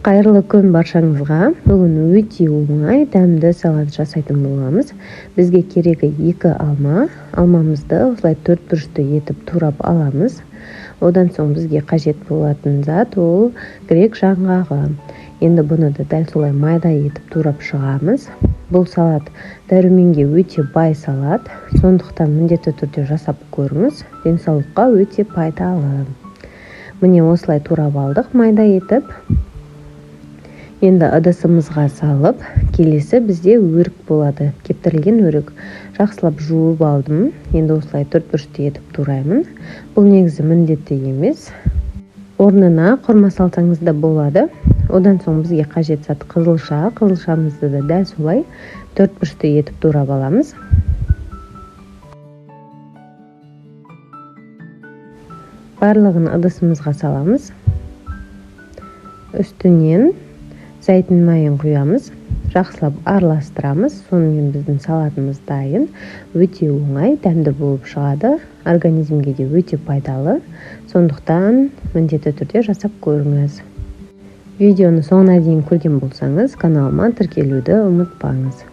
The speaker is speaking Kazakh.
Кайырлы күн баршаңызга. Бүгүн өтө оңай, дәмді салат жасайтын боламыз. Бизге кереги 2 алма. Алмамызды осылай 4 бүрүштүү етип турап аламыз. Одан соң бизге кажет болатын зат ол грек жаңгагы. Енді буну да дәл солай майда етип турап чыгабыз. Бул салат дәруменге өтө бай салат. Сондуктан міндетті түрдө жасап көрүңүз. Денсаулыкка өтө пайдалы. Міне осылай турап алдык майда етип. Енді ыдысымызга салып, келесі бізде өрік болады. Кептірілген өрік. Жақсылап жуып алдым. Енді осылай 4 бүрүштүү етип тураймын. Бұл негізі міндетті емес. Орнына құрма салсаңыз да болады. Одан соң бізге қажет зат қызылша. Қызылшамызды да дәл солай 4 бүрүштүү етип турап аламыз. Барлығын ыдысымызга саламыз. Үстінен зәйтүн майын құямыз. Жақсылап араластырамыз. Сонымен біздің салатымыз дайын. Өте оңай, дәмді болып шығады. Организмге де өте пайдалы. Сондықтан міндетті түрде жасап көріңіз. Видеоны соңына дейін көрген болсаңыз, каналыма тіркелуді ұмытпаңыз.